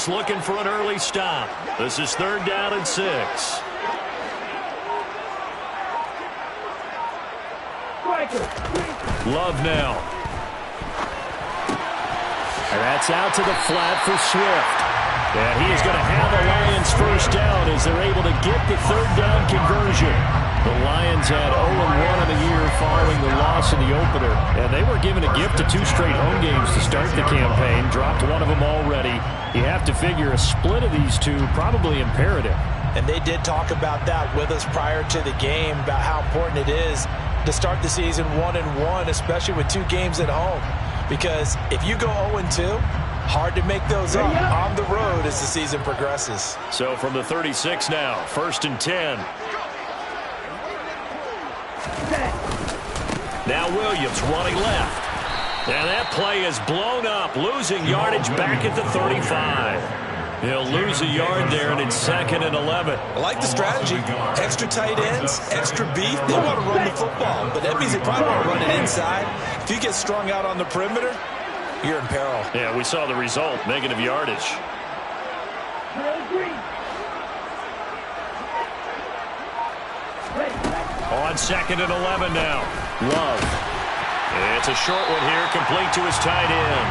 offense looking for an early stop. This is 3rd down and 6. Love now. And that's out to the flat for Swift. And he is going to have a Lions first down as they're able to get the 3rd down conversion. The Lions had 0-1 in the year following the loss in the opener. And they were given a gift of 2 straight home games to start the campaign. Dropped one of them already. You have to figure a split of these two probably imperative. And they did talk about that with us prior to the game, about how important it is to start the season 1-1, especially with 2 games at home. Because if you go 0-2, hard to make those up on the road as the season progresses. So from the 36 now, 1st and 10. Now Williams running left. And that play is blown up, losing yardage back at the 35. He'll lose a yard there, and it's 2nd and 11. I like the strategy. Extra tight ends, extra beef. They want to run the football, but that means they probably want to run it inside. If you get strung out on the perimeter, you're in peril. Yeah, we saw the result, negative yardage. On 2nd and 11 now. Love. It's a short one here, complete to his tight end.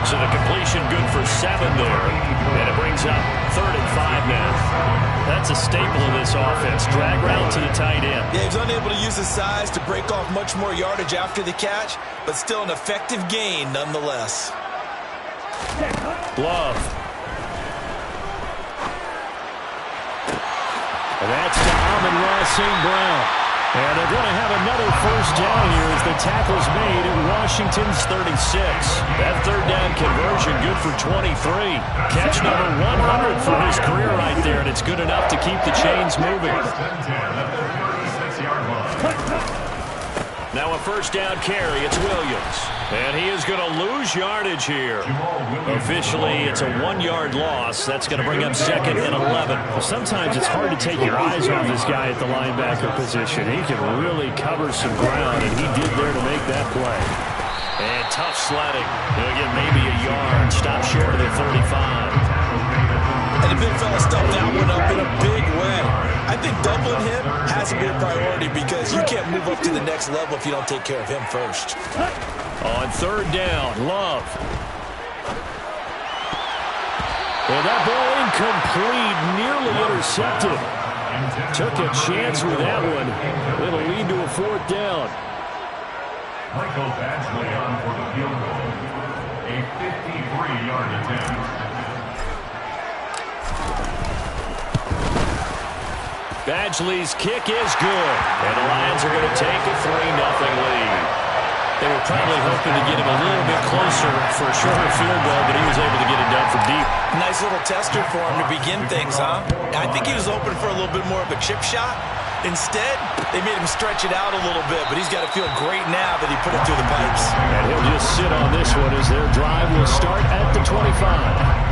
So the completion good for 7 there. And it brings up 3rd and 5 now. That's a staple of this offense. Drag route to the tight end. Yeah, he's unable to use his size to break off much more yardage after the catch, but still an effective gain nonetheless. Love. And that's to Amon-Ra St. Brown. And they're going to have another first down here as the tackle's made at Washington's 36. That 3rd down conversion good for 23. Catch number 100 for his career right there, and it's good enough to keep the chains moving. Now a first down carry, it's Williams. And he is going to lose yardage here. Officially, it's a 1-yard loss. That's going to bring up 2nd and 11. Well, sometimes it's hard to take your eyes off this guy at the linebacker position. He can really cover some ground, and he did there to make that play. And tough sledding. He'll get maybe a yard. Stop short of the 35. And the big fella stuffed that one up in a big way. I think doubling him has to be a priority because you can't move up to the next level if you don't take care of him first. On 3rd down, Love. And that ball incomplete, nearly intercepted. Took a chance with that one. It'll lead to a 4th down. Michael Badgley on for the field goal. A 53-yard attempt. Badgley's kick is good. And the Lions are going to take a 3-0 lead. They were probably hoping to get him a little bit closer for a shorter field goal, but he was able to get it done from deep. Nice little tester for him to begin things, huh? I think he was open for a little bit more of a chip shot. Instead, they made him stretch it out a little bit, but he's got to feel great now that he put it through the pipes. And he'll just sit on this one as their drive will start at the 25.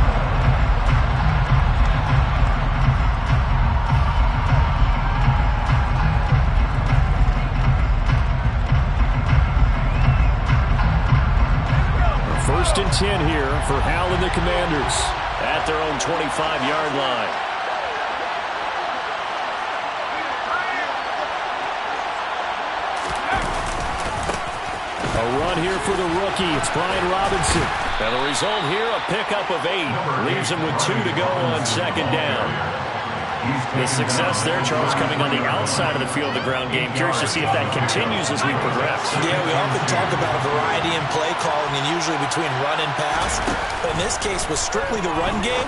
First and 10 here for Hal and the Commanders at their own 25-yard line. A run here for the rookie. It's Brian Robinson. And the result here, a pickup of 8. Leaves him with 2 to go on 2nd down. The success there, Charles, coming on the outside of the field, the ground game. Curious to see if that continues as we progress. Yeah, we often talk about a variety in play calling and usually between run and pass. But in this case, with strictly the run game,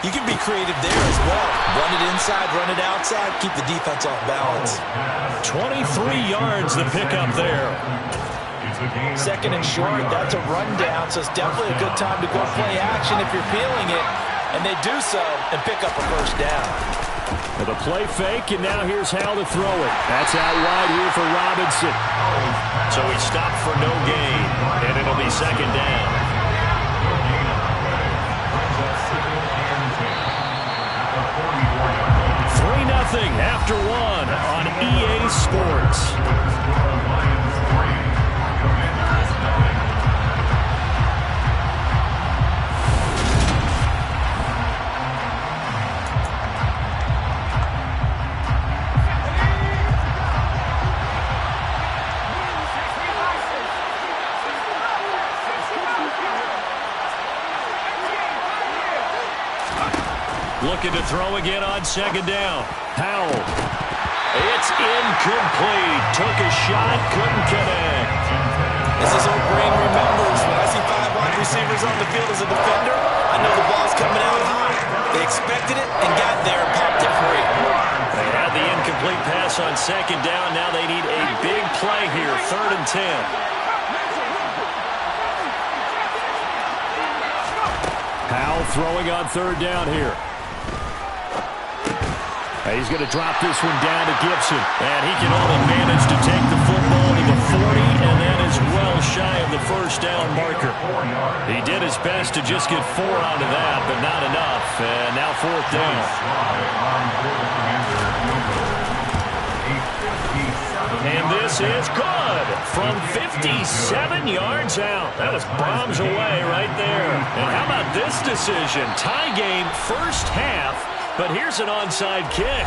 you can be creative there as well. Run it inside, run it outside, keep the defense off balance. 23 yards the pickup there. 2nd and short, that's a rundown, so it's definitely a good time to go play action if you're feeling it. And they do so and pick up a first down. With a play fake, and now here's Hal to throw it. That's out wide here for Robinson. So he stopped for no gain, and it'll be 2nd down. 3-0 after 1 on EA Sports. Looking to throw again on second down. Howell. It's incomplete. Took a shot, couldn't connect. As his old brain remembers, when I see 5 wide receivers on the field as a defender, I know the ball's coming out high. They expected it and got there and popped it free. They had the incomplete pass on second down. Now they need a big play here, 3rd and 10. Howell throwing on 3rd down here. He's going to drop this one down to Gibson. And he can only manage to take the football to the 40, and that is well shy of the first down marker. He did his best to just get 4 out of that, but not enough. And now 4th down. And this is good from 57 yards out. That was bombs away right there. And how about this decision? Tie game, first half. But here's an onside kick.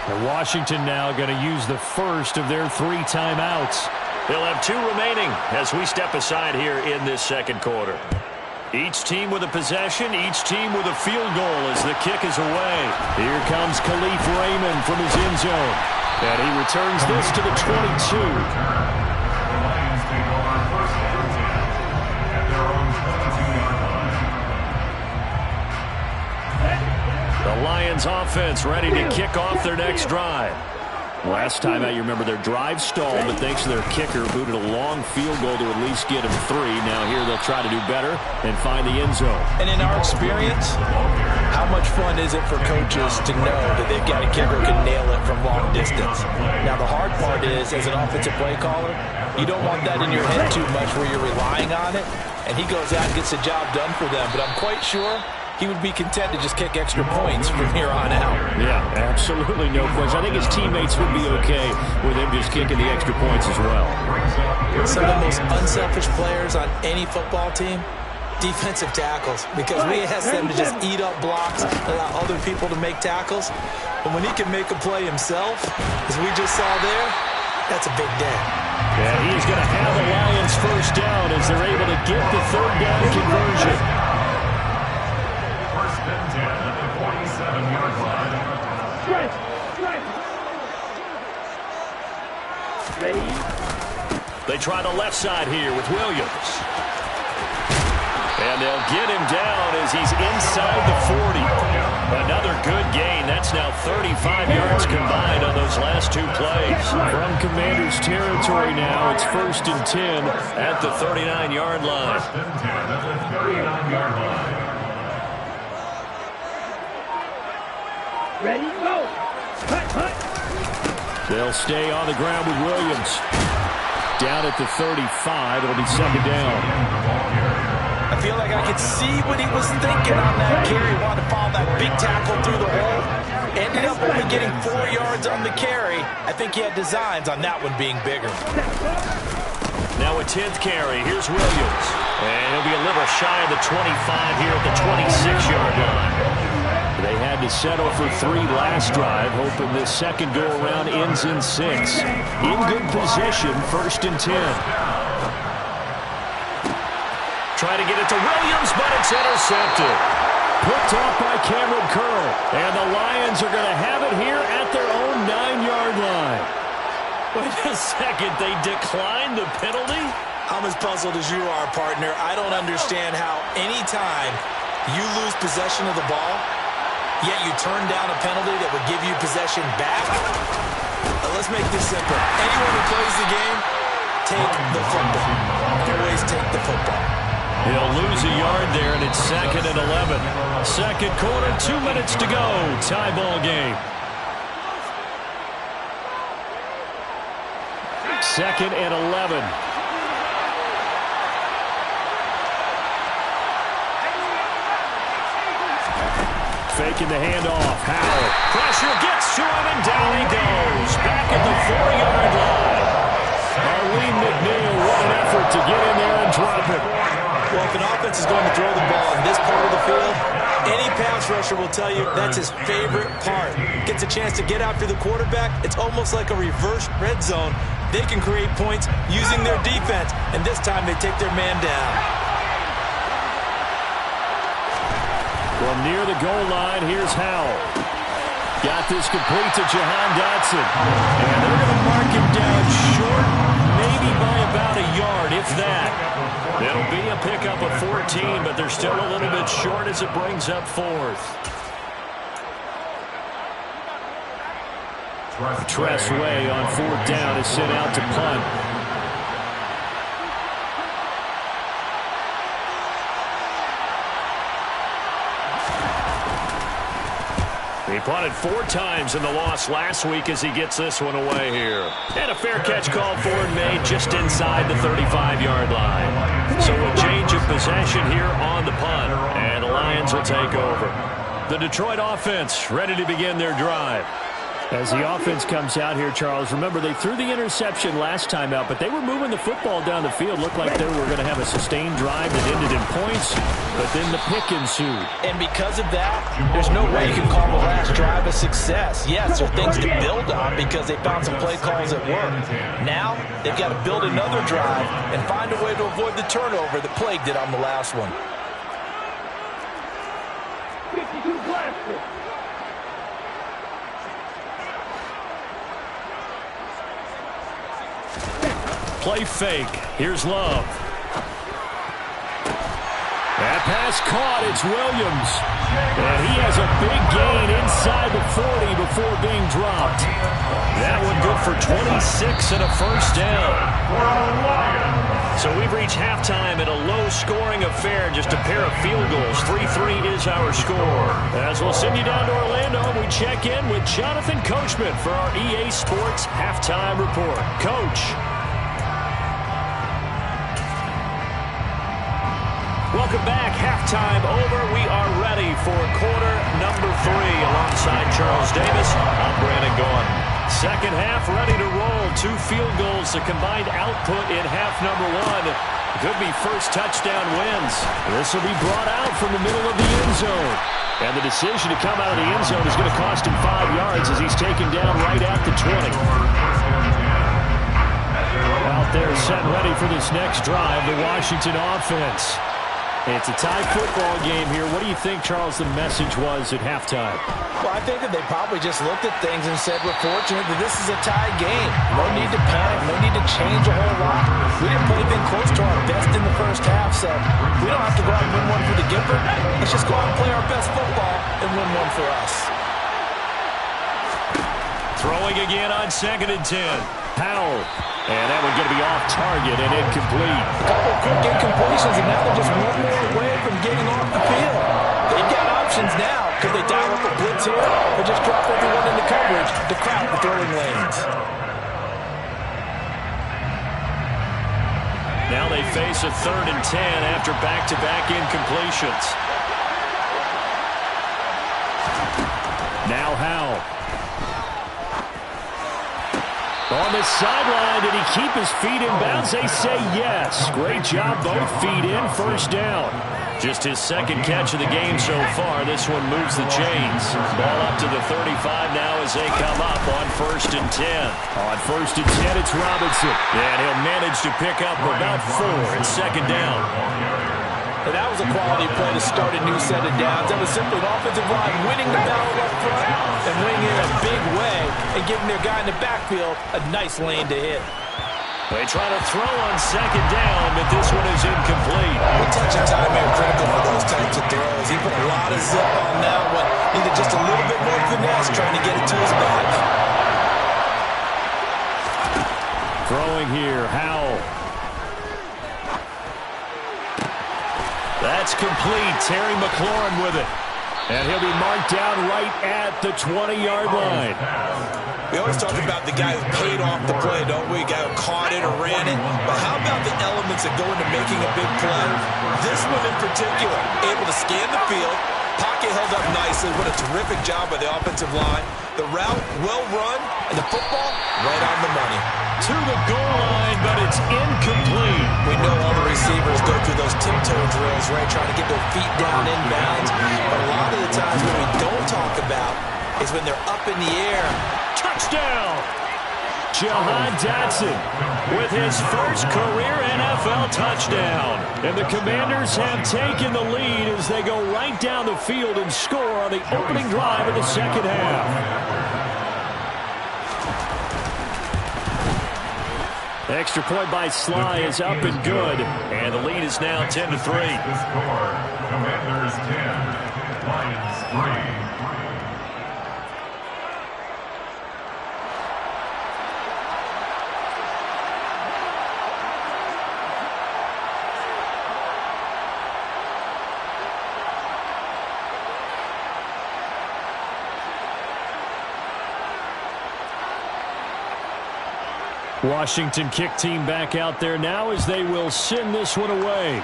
And Washington now going to use the first of their 3 timeouts. They'll have 2 remaining as we step aside here in this second quarter. Each team with a possession, each team with a field goal as the kick is away. Here comes Khalif Raymond from his end zone. And he returns this to the 22. Lions take over 1st and 10 at their own 22-yard line. The Lions offense ready to kick off their next drive. Last time out, you remember their drive stalled, but thanks to their kicker, booted a long field goal to at least get him 3. Now here they'll try to do better and find the end zone. And in our experience, how much fun is it for coaches to know that they've got a kicker who can nail it from long distance? Now the hard part is, as an offensive play caller, you don't want that in your head too much where you're relying on it, and he goes out and gets the job done for them. But I'm quite sure he would be content to just kick extra points from here on out. Yeah, absolutely no question. I think his teammates would be okay with him just kicking the extra points as well. Some of the most unselfish players on any football team, defensive tackles, because we ask them to just eat up blocks, allow other people to make tackles. But when he can make a play himself, as we just saw there, that's a big day. Yeah, he's going to have the Lions first down as they're able to get the 3rd down conversion. 1st and 10 at the 47-yard line. They try the left side here with Williams. And they'll get him down as he's inside the 40. Another good gain. That's now 35 yards combined on those last 2 plays. From Commanders territory now, it's 1st and 10 at the 39-yard line. 1st and 10 at the 39-yard line. Ready, go! They'll stay on the ground with Williams. Down at the 35, it'll be 2nd down. I feel like I could see what he was thinking on that carry. Wanted to follow that big tackle through the hole. Ended up only getting 4 yards on the carry. I think he had designs on that one being bigger. Now a 10th carry. Here's Williams. And he'll be a little shy of the 25 here at the 26-yard line. They had to settle for 3 last drive, hoping this second go-around ends in 6. In good position, 1st and 10. Try to get it to Williams, but it's intercepted. Picked off by Cameron Curl. And the Lions are going to have it here at their own 9-yard line. Wait a second, they declined the penalty? I'm as puzzled as you are, partner. I don't understand how any time you lose possession of the ball, yet you turn down a penalty that would give you possession back. Now let's make this simple. Anyone who plays the game, take the football. Always take the football. He'll lose a yard there, and it's 2nd and 11. Second quarter, 2 minutes to go. Tie ball game. 2nd and 11. Faking the handoff. Howell. Pressure gets to him, and down he goes. Back at the 4-yard line. Arlene McNeil, what an effort to get in there and drop it. Well, if an offense is going to throw the ball in this part of the field, any pass rusher will tell you that's his favorite part. Gets a chance to get after the quarterback. It's almost like a reverse red zone. They can create points using their defense, and this time they take their man down. Well, near the goal line, here's Howell. Got this complete to Jahan Dotson. And they're going to mark him down short, maybe by about a yard, if that. It'll be a pickup of 14, but they're still a little bit short as it brings up fourth. Tress Way on fourth down is sent out to punt. He punted 4 times in the loss last week as he gets this one away here. And a fair catch called for and made just inside the 35-yard line. So a change of possession here on the punt, and the Lions will take over. The Detroit offense ready to begin their drive. As the offense comes out here, Charles, remember they threw the interception last time out, but they were moving the football down the field. Looked like they were going to have a sustained drive that ended in points, but then the pick ensued. And because of that, there's no way you can call the last drive a success. Yes, there are things to build on because they found some play calls that worked. Now, they've got to build another drive and find a way to avoid the turnover that plagued it on the last one. Play fake. Here's Love. That pass caught. It's Williams. And he has a big gain inside the 40 before being dropped. That one good for 26 and a first down. So we've reached halftime in a low-scoring affair, just a pair of field goals. 3-3 is our score. As we'll send you down to Orlando, we check in with Jonathan Coachman for our EA Sports Halftime Report. Coach. Welcome back. Halftime over. We are ready for quarter number 3 alongside Charles Davis. I'm Brandon Gaudin. Second half ready to roll. 2 field goals, the combined output in half number 1. Could be first touchdown wins. This will be brought out from the middle of the end zone. And the decision to come out of the end zone is going to cost him 5 yards as he's taken down right at the 20. Out there set ready for this next drive, the Washington offense. It's a tie football game here. What do you think, Charles, the message was at halftime? Well, I think that they probably just looked at things and said, we're fortunate that this is a tie game. No need to panic. No need to change a whole lot. We didn't play anything close to our best in the first half, so we don't have to go out and win one for the giver. Let's just go out and play our best football and win one for us. Throwing again on 2nd and 10. Howell. And that one's going to be off target and incomplete. A couple of quick incompletions, and now they're just one more away from getting off the field. They've got options now. Could they dial up a blitz here or just drop everyone into coverage to crowd the throwing lanes? Now they face a 3rd and 10 after back-to-back incompletions. Now Howell. On the sideline, did he keep his feet in bounds? They say yes. Great job, both feet in, first down. Just his 2nd catch of the game so far. This one moves the chains. Ball up to the 35 now as they come up on 1st and 10. On 1st and 10, it's Robinson. And he'll manage to pick up about 4 and 2nd down. And that was a quality play to start a new set of downs. That was simply an offensive line winning the battle up front and winning it in a big way and giving their guy in the backfield a nice lane to hit. They try to throw on 2nd down, but this one is incomplete. Touch and time are critical for those types of throws. He put a lot of zip on that one. Needed just a little bit more finesse trying to get it to his back. Throwing here, Howell. That's complete. Terry McLaurin with it. And he'll be marked down right at the 20-yard line. We always talk about the guy who paid off the play, don't we? The guy who caught it or ran it. But how about the elements that go into making a big play? This one in particular, able to scan the field, pocket held up nicely. What a terrific job by the offensive line. The route, well run, and the football, right on the money. To the goal line, but it's incomplete. We know all the receivers go through those tiptoe drills, right, trying to get their feet down inbounds. But a lot of the times what we don't talk about is when they're up in the air. Touchdown! Jahan Dotson with his first career NFL touchdown. And the Commanders have taken the lead as they go right down the field and score on the opening drive of the second half. Extra point by Sly is up and good. And the lead is now 10-3. The score, Commanders 10, Lions 3. Washington kick team back out there now as they will send this one away.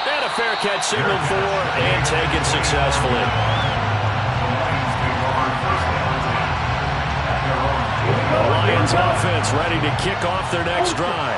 And a fair catch signaled for and taken successfully. The Lions offense ready to kick off their next drive.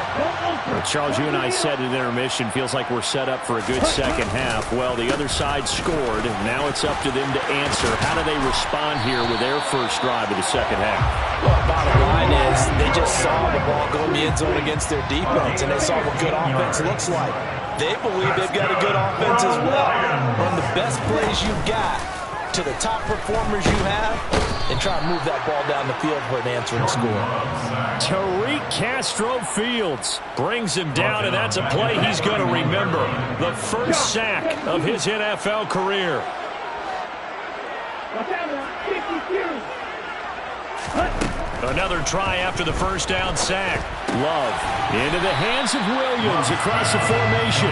Well, Charles, you and I said at intermission, feels like we're set up for a good second half. Well, the other side scored. Now it's up to them to answer. How do they respond here with their first drive of the second half? Well, bottom line is they just saw the ball go in the end zone against their defense, and they saw what good offense looks like. They believe they've got a good offense as well. Run the best plays you've got to the top performers you have, and try and move that ball down the field for an answering score. Tariq Castro-Fields brings him down, and that's a play he's going to remember. The first sack of his NFL career. Another try after the first down sack. Love into the hands of Williams across the formation.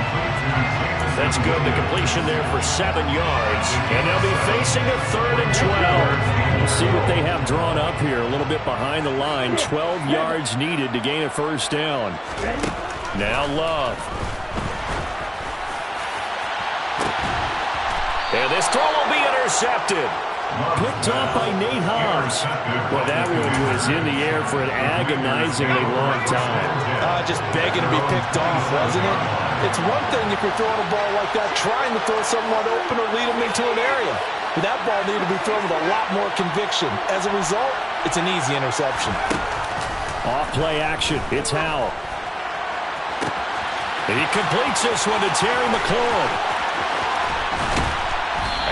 That's good. The completion there for 7 yards. And they'll be facing a 3rd and 12. We'll see what they have drawn up here. A little bit behind the line. 12 yards needed to gain a first down. Now Love. And this throw will be intercepted. Picked off by Nate Hobbs. Well, that one was in the air for an agonizingly long time. Just begging to be picked off, wasn't it? It's one thing if you're throwing a ball like that, trying to throw someone open or lead them into an area. But that ball needed to be thrown with a lot more conviction. As a result, it's an easy interception. Off-play action. It's Howell. And he completes this one to Terry McLaurin.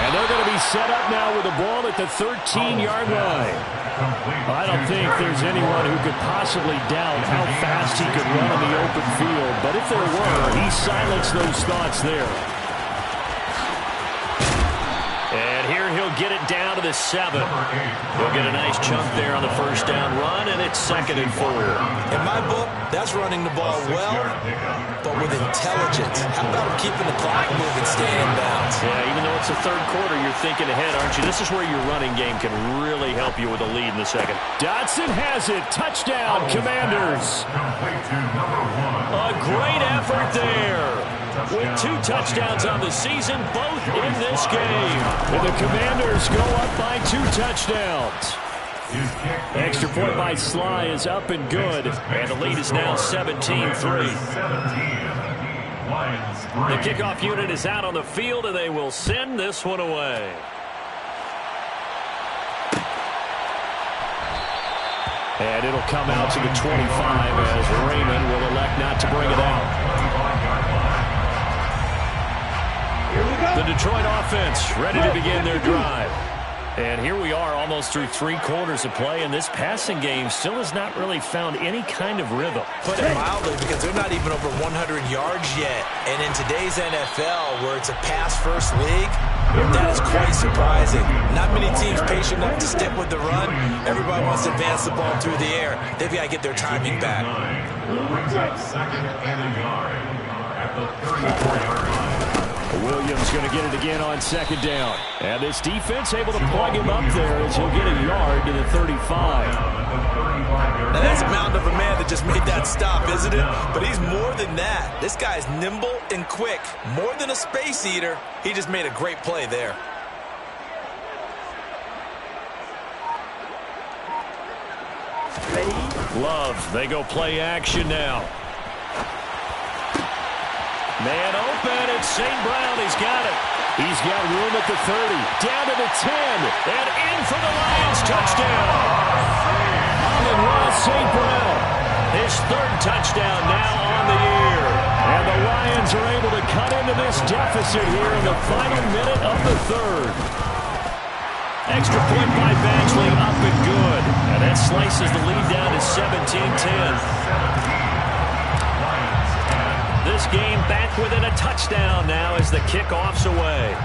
And they're going to be set up now with the ball at the 13-yard line. I don't think there's anyone who could possibly doubt how fast he could run in the open field. But if there were, he silenced those thoughts there. And here he'll get it down to the 7. He'll get a nice chunk there on the first down run, and it's 2nd and 4. In my book, that's running the ball well, but with intelligence. How about keeping the clock moving, staying in bounds? Yeah, even though it's the 3rd quarter, you're thinking ahead, aren't you? This is where your running game can really help you with a lead in the second. Dotson has it. Touchdown, Commanders. A great effort there. With 2 touchdowns on the season, both in this game. And the Commanders go up by 2 touchdowns. Extra point by Sly is up and good. And the lead is now 17-3. The kickoff unit is out on the field, and they will send this one away. And it'll come out to the 25 as Raymond will elect not to bring it out. The Detroit offense ready to begin their drive. And here we are almost through 3 quarters of play, and this passing game still has not really found any kind of rhythm. Put it mildly, because they're not even over 100 yards yet. And in today's NFL, where it's a pass-first league, that is quite surprising. Not many teams patient enough to stick with the run. Everybody wants to advance the ball through the air. They've got to get their timing back. Brings up 2nd and a yard at the 34-yard line. Williams going to get it again on 2nd down. And this defense able to plug him up there as he'll get a yard to the 35. Now that's a mountain of a man that just made that stop, isn't it? But he's more than that. This guy's nimble and quick. More than a space eater. He just made a great play there. Love, they go play action now. Man open, it's St. Brown. He's got it. He's got room at the 30, down to the 10, and in for the Lions touchdown. and Ross St. Brown. His third touchdown now on the year. And the Lions are able to cut into this deficit here in the final minute of the third. Extra point by Badgley, up and good. And that slices the lead down to 17-10. This game back within a touchdown now as the kickoff's away.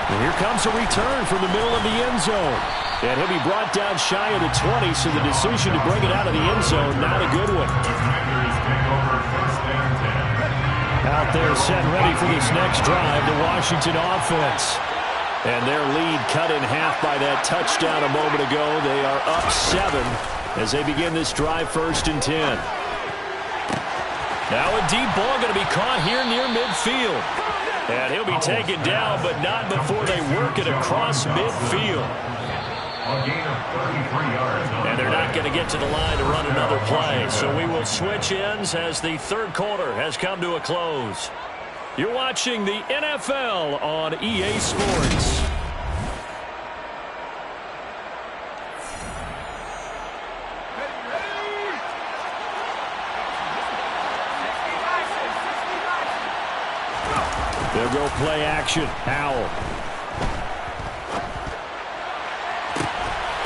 And here comes a return from the middle of the end zone. And he'll be brought down shy of the 20, so the decision to bring it out of the end zone, not a good one. Out there set ready for this next drive, the Washington offense. And their lead cut in half by that touchdown a moment ago. They are up 7 as they begin this drive, 1st and 10. Now a deep ball going to be caught here near midfield. And he'll be taken down, but not before they work it across midfield. And they're not going to get to the line to run another play. So we will switch ends as the third quarter has come to a close. You're watching the NFL on EA Sports. They'll go play action. Howell.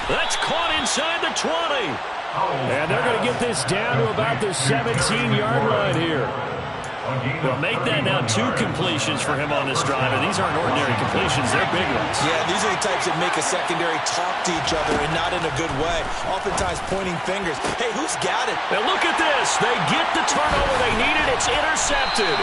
That's caught inside the 20. And they're going to get this down to about the 17-yard line here. Well, make that now 2 completions for him on this drive. And these aren't ordinary completions. They're big ones. Yeah, these are the types that make a secondary talk to each other and not in a good way. Oftentimes pointing fingers. Hey, who's got it? And look at this. They get the turnover they needed. It's intercepted.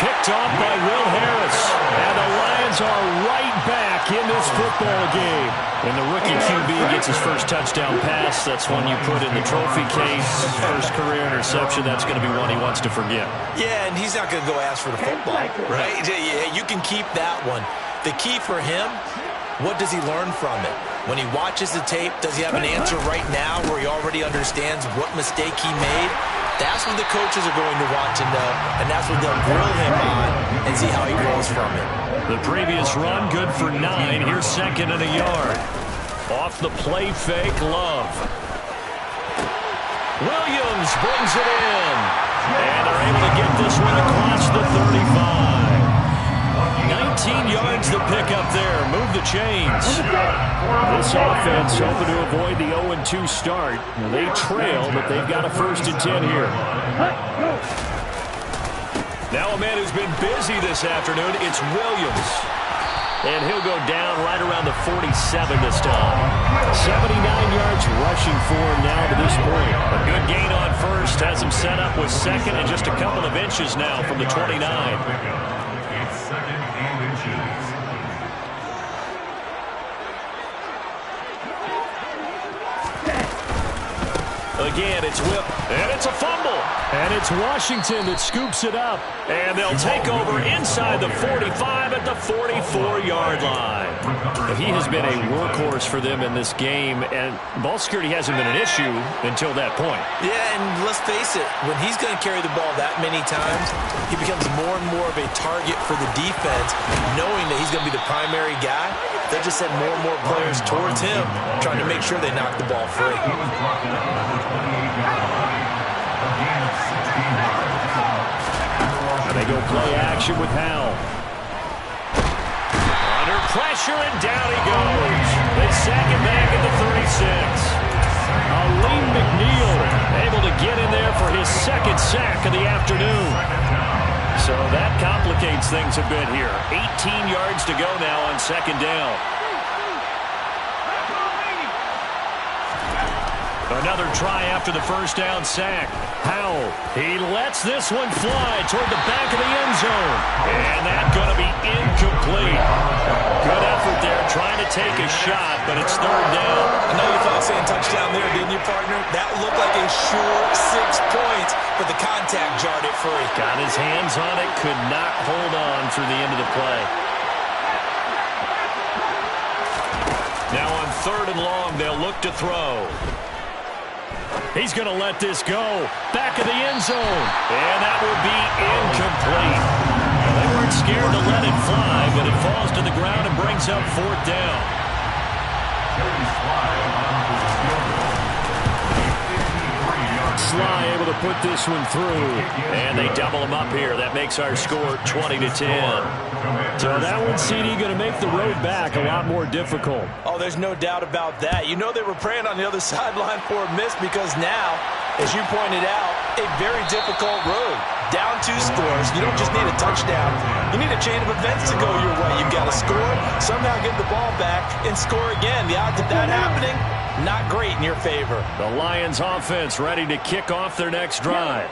Picked off by Will Harris. And the Lions are right back in this football game. And the rookie QB gets his first touchdown pass. That's one you put in the trophy case. First career interception. That's going to be one he wants to forget. Yeah, and he's not going to go ask for the football, right? Yeah, you can keep that one. The key for him, what does he learn from it? When he watches the tape, does he have an answer right now where he already understands what mistake he made? That's what the coaches are going to want to know, and that's what they'll grill him on and see how he grows from it. The previous run, good for 9. Here's 2nd and a yard. Off the play fake, Love. Williams brings it in. And they're able to get this one across the 35. 19 yards to pick up there. Move the chains. This offense hoping to avoid the 0-2 start. They trail, but they've got a 1st and 10 here. Now a man who's been busy this afternoon, it's Williams. And he'll go down right around the 47 this time. 79 yards rushing for him now to this point. A good gain on 1st, has him set up with 2nd and just a couple of inches now from the 29. It's 2nd and inches. Again, it's Will, and it's a fumble. And it's Washington that scoops it up. And they'll take over inside the 45 at the 44-yard line. He has been a workhorse for them in this game, and ball security hasn't been an issue until that point. Yeah, and let's face it, when he's going to carry the ball that many times, he becomes more and more of a target for the defense, knowing that he's going to be the primary guy. They'll just send more and more players towards him, trying to make sure they knock the ball free. And they go play action with Howell. Under pressure, and down he goes. They sack it back at the 36. Aleem McNeil able to get in there for his 2nd sack of the afternoon. So that complicates things a bit here. 18 yards to go now on 2nd down. Another try after the 1st down sack. Howell, he lets this one fly toward the back of the end zone. And that's going to be incomplete. Good effort there, trying to take a shot, but it's 3rd down. I know you thought saying touchdown there, didn't you, partner? That looked like a sure 6 points, but the contact jarred it free. Got his hands on it, could not hold on through the end of the play. Now on 3rd and long, they'll look to throw. He's going to let this go. Back of the end zone. And that will be incomplete. They weren't scared to let it fly, but it falls to the ground and brings up 4th down. Sly able to put this one through. And they double him up here. That makes our score 20-10. So that one, CD, going to make the road back a lot more difficult. Oh, there's no doubt about that. You know they were praying on the other sideline for a miss because now, as you pointed out, a very difficult road. Down 2 scores. You don't just need a touchdown. You need a chain of events to go your way. You've got to score, somehow get the ball back, and score again. The odds of that happening, not great in your favor. The Lions offense ready to kick off their next drive.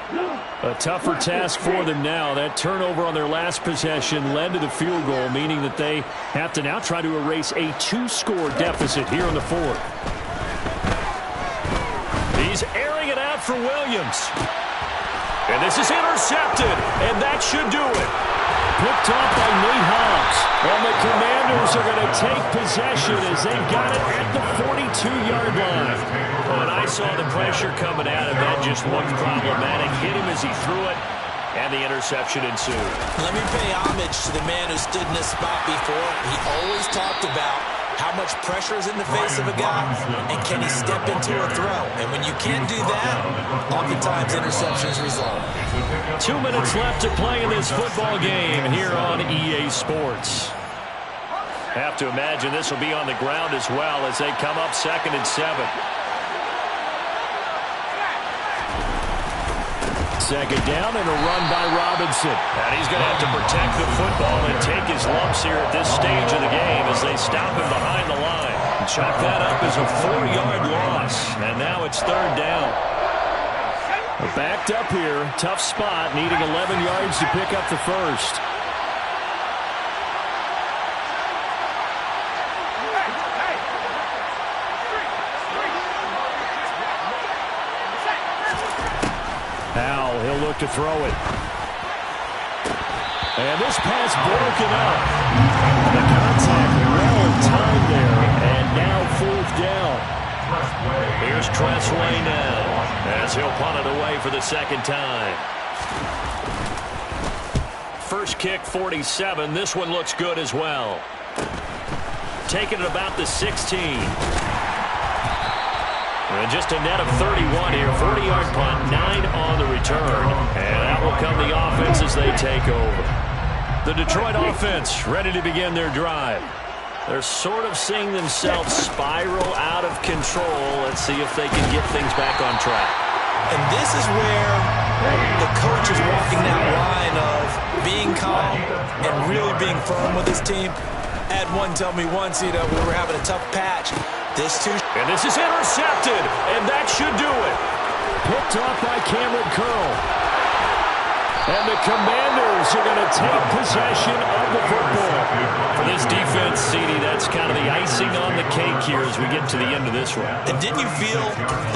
A tougher task for them now. That turnover on their last possession led to the field goal, meaning that they have to now try to erase a 2-score deficit here in the 4th. He's airing it out for Williams. And this is intercepted, and that should do it. Picked off by Nate Hobbs. And the Commanders are going to take possession as they got it at the 42-yard line. And I saw the pressure coming at him. That just looked problematic. Hit him as he threw it, and the interception ensued. Let me pay homage to the man who stood in this spot before. He always talked about how much pressure is in the face of a guy, and can he step into a throw? And when you can't do that, oftentimes interceptions result. 2 minutes left to play in this football game here on EA Sports. Have to imagine this will be on the ground as well as they come up 2nd and 7. Second down and a run by Robinson. And he's going to have to protect the football and take his lumps here at this stage of the game as they stop him behind the line. Chalk that up as a 4-yard loss. And now it's 3rd down. Backed up here. Tough spot. Needing 11 yards to pick up the first. Now he'll look to throw it. And this pass broken up. The contact well timed there. And now 4th down. Here's Tressway now as he'll punt it away for the 2nd time. First kick 47. This one looks good as well. Taking it about the 16. And just a net of 31 here. 40-yard punt, 9 on the return. And that will come the offense as they take over. The Detroit offense ready to begin their drive. They're sort of seeing themselves spiral out of control. Let's see if they can get things back on track. And this is where the coach is walking that line of being calm and really being firm with his team. Had one tell me once, we were having a tough patch. And this is intercepted, and that should do it. Picked off by Cameron Curl. And the Commanders are going to take possession of the football. For this defense, CD, that's kind of the icing on the cake here as we get to the end of this one. And didn't you feel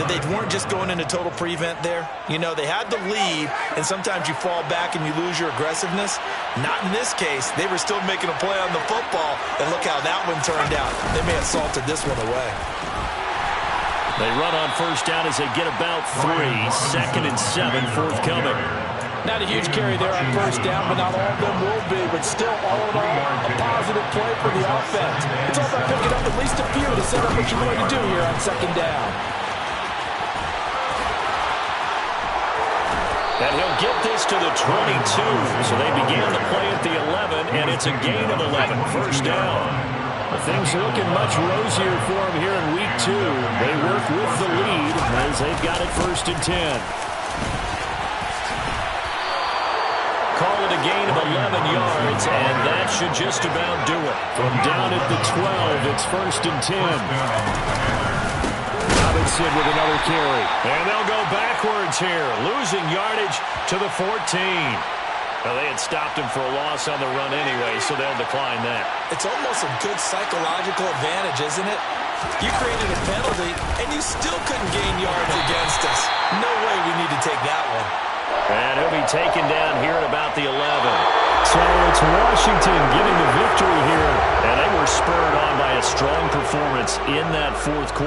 that they weren't just going into total prevent there? You know, they had the lead, and sometimes you fall back and you lose your aggressiveness. Not in this case. They were still making a play on the football, and look how that one turned out. They may have salted this one away. They run on first down as they get about 3. 2nd and 7 forthcoming. Not a huge carry there on first down, but not all of them will be. But still, all in all, a positive play for the offense. It's all about picking up at least a few to set up what you're going to do here on 2nd down. And he'll get this to the 22. So they began the play at the 11, and it's a gain of 11. First down. Things looking much rosier for them here in week 2. They work with the lead as they've got it 1st and 10. Call it a gain of 11 yards, and that should just about do it. From down at the 12, it's 1st and 10. Robinson with another carry. And they'll go backwards here, losing yardage to the 14. Well, they had stopped him for a loss on the run anyway, so they'll decline that. It's almost a good psychological advantage, isn't it? You created a penalty, and you still couldn't gain yards against us. No way we need to take that one. And he'll be taken down here at about the 11. So it's Washington getting the victory here. And they were spurred on by a strong performance in that 4th quarter.